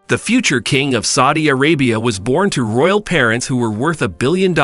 The future king of Saudi Arabia was born to royal parents who were worth $1 billion.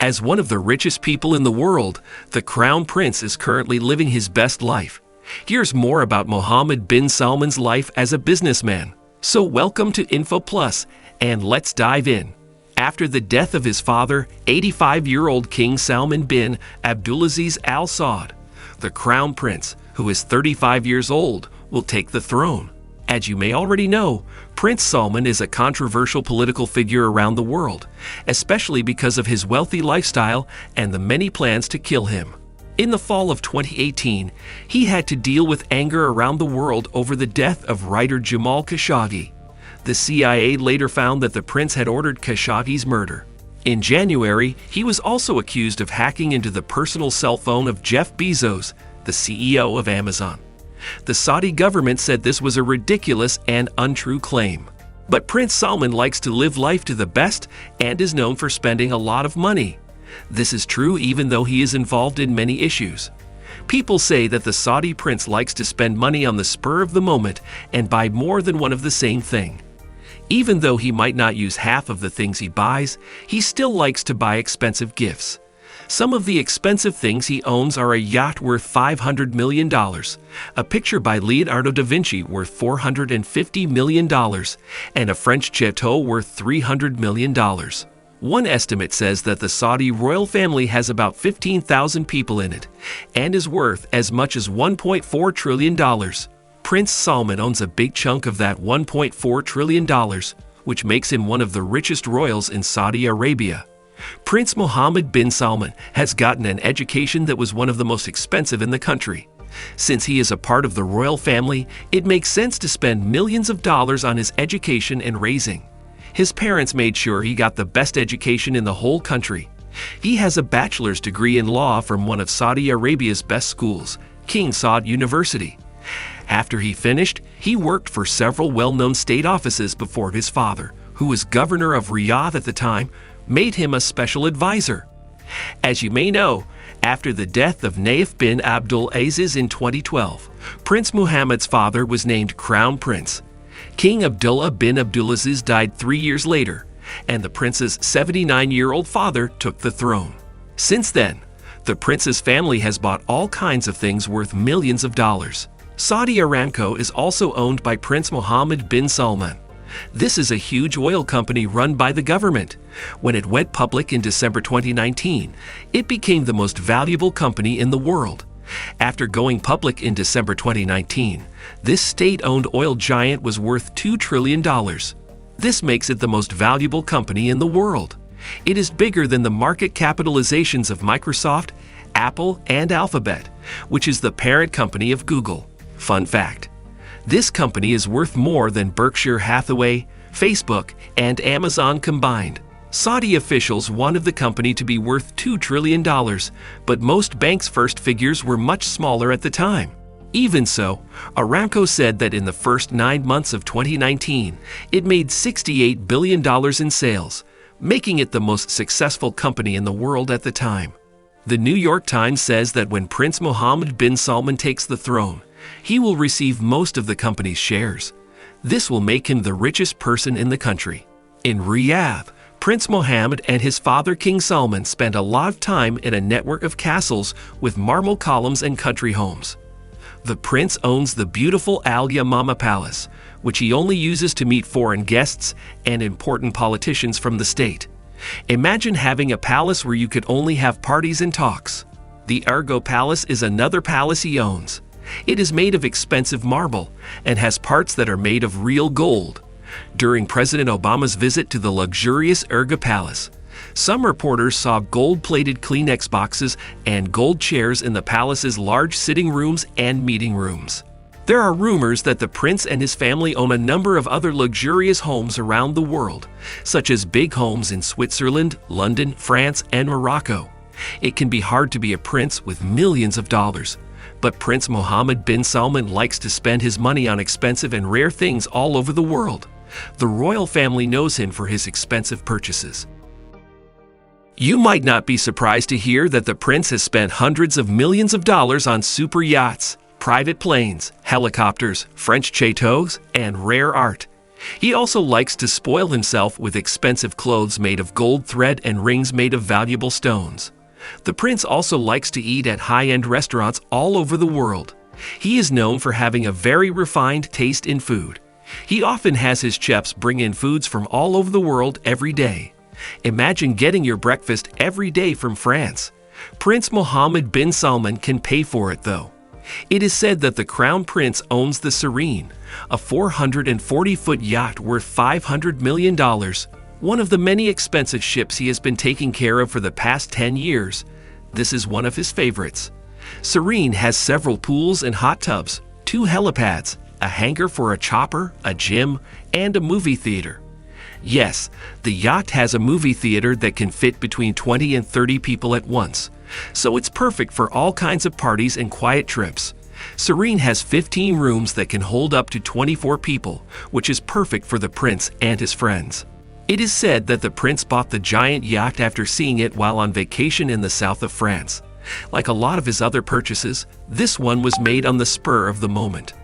As one of the richest people in the world, the crown prince is currently living his best life. Here's more about Mohammed bin Salman's life as a businessman. So welcome to Info Plus, and let's dive in. After the death of his father, 85-year-old King Salman bin Abdulaziz al-Saad, the crown prince, who is 35 years old, will take the throne. As you may already know, Prince Salman is a controversial political figure around the world, especially because of his wealthy lifestyle and the many plans to kill him. In the fall of 2018, he had to deal with anger around the world over the death of writer Jamal Khashoggi. The CIA later found that the prince had ordered Khashoggi's murder. In January, he was also accused of hacking into the personal cell phone of Jeff Bezos, the CEO of Amazon. The Saudi government said this was a ridiculous and untrue claim. But Prince Salman likes to live life to the best and is known for spending a lot of money. This is true even though he is involved in many issues. People say that the Saudi prince likes to spend money on the spur of the moment and buy more than one of the same thing. Even though he might not use half of the things he buys, he still likes to buy expensive gifts. Some of the expensive things he owns are a yacht worth $500 million, a picture by Leonardo da Vinci worth $450 million, and a French chateau worth $300 million. One estimate says that the Saudi royal family has about 15,000 people in it, and is worth as much as $1.4 trillion. Prince Salman owns a big chunk of that $1.4 trillion, which makes him one of the richest royals in Saudi Arabia. Prince Mohammed bin Salman has gotten an education that was one of the most expensive in the country. Since he is a part of the royal family, it makes sense to spend millions of dollars on his education and raising. His parents made sure he got the best education in the whole country. He has a bachelor's degree in law from one of Saudi Arabia's best schools, King Salman University. After he finished, he worked for several well-known state offices before his father, who was governor of Riyadh at the time, made him a special advisor. As you may know, after the death of Naif bin Abdulaziz in 2012, Prince Mohammed's father was named Crown Prince. King Abdullah bin Abdulaziz died 3 years later, and the prince's 79-year-old father took the throne. Since then, the prince's family has bought all kinds of things worth millions of dollars. Saudi Aramco is also owned by Prince Mohammed bin Salman. This is a huge oil company run by the government. When it went public in December 2019, it became the most valuable company in the world. After going public in December 2019, this state-owned oil giant was worth $2 trillion. This makes it the most valuable company in the world. It is bigger than the market capitalizations of Microsoft, Apple, and Alphabet, which is the parent company of Google. Fun fact: this company is worth more than Berkshire Hathaway, Facebook, and Amazon combined. Saudi officials wanted the company to be worth $2 trillion, but most banks' first figures were much smaller at the time. Even so, Aramco said that in the first 9 months of 2019, it made $68 billion in sales, making it the most successful company in the world at the time. The New York Times says that when Prince Mohammed bin Salman takes the throne, he will receive most of the company's shares. This will make him the richest person in the country. In Riyadh, Prince Mohammed and his father King Salman spent a lot of time in a network of castles with marble columns and country homes. The prince owns the beautiful Al Yamama Palace, which he only uses to meet foreign guests and important politicians from the state. Imagine having a palace where you could only have parties and talks. The Argo Palace is another palace he owns. It is made of expensive marble and has parts that are made of real gold. During President Obama's visit to the luxurious Argo Palace, some reporters saw gold-plated Kleenex boxes and gold chairs in the palace's large sitting rooms and meeting rooms. There are rumors that the prince and his family own a number of other luxurious homes around the world, such as big homes in Switzerland, London, France, and Morocco. It can be hard to be a prince with millions of dollars, but Prince Mohammed bin Salman likes to spend his money on expensive and rare things all over the world. The royal family knows him for his expensive purchases. You might not be surprised to hear that the prince has spent hundreds of millions of dollars on super yachts, private planes, helicopters, French chateaux, and rare art. He also likes to spoil himself with expensive clothes made of gold thread and rings made of valuable stones. The prince also likes to eat at high-end restaurants all over the world. He is known for having a very refined taste in food. He often has his chefs bring in foods from all over the world every day. Imagine getting your breakfast every day from France. Prince Mohammed bin Salman can pay for it though. It is said that the Crown Prince owns the Serene, a 440-foot yacht worth $500 million, one of the many expensive ships he has been taking care of for the past 10 years. This is one of his favorites. Serene has several pools and hot tubs, 2 helipads, a hangar for a chopper, a gym, and a movie theater. Yes, the yacht has a movie theater that can fit between 20 and 30 people at once, so it's perfect for all kinds of parties and quiet trips. Serene has 15 rooms that can hold up to 24 people, which is perfect for the prince and his friends. It is said that the prince bought the giant yacht after seeing it while on vacation in the south of France. Like a lot of his other purchases, this one was made on the spur of the moment.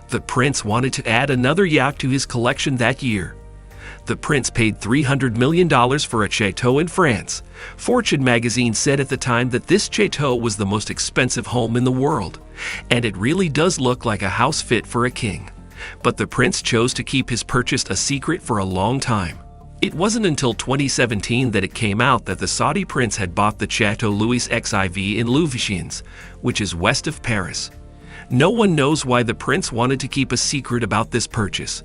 The prince wanted to add another yacht to his collection that year. The prince paid $300 million for a chateau in France. Fortune magazine said at the time that this chateau was the most expensive home in the world, and it really does look like a house fit for a king. But the prince chose to keep his purchase a secret for a long time. It wasn't until 2017 that it came out that the Saudi prince had bought the Chateau Louis XIV in Louveciennes, which is west of Paris. No one knows why the prince wanted to keep a secret about this purchase.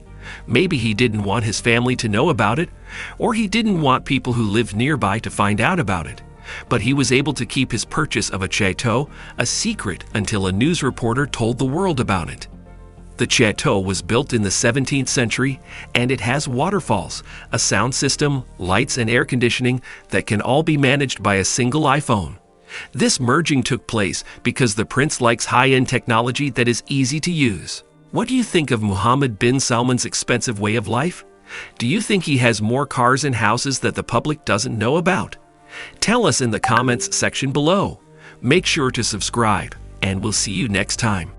Maybe he didn't want his family to know about it, or he didn't want people who lived nearby to find out about it. But he was able to keep his purchase of a chateau a secret until a news reporter told the world about it. The chateau was built in the 17th century, and it has waterfalls, a sound system, lights, and air conditioning that can all be managed by a single iPhone. This merging took place because the prince likes high-end technology that is easy to use. What do you think of Mohammed bin Salman's expensive way of life? Do you think he has more cars and houses that the public doesn't know about? Tell us in the comments section below. Make sure to subscribe, and we'll see you next time.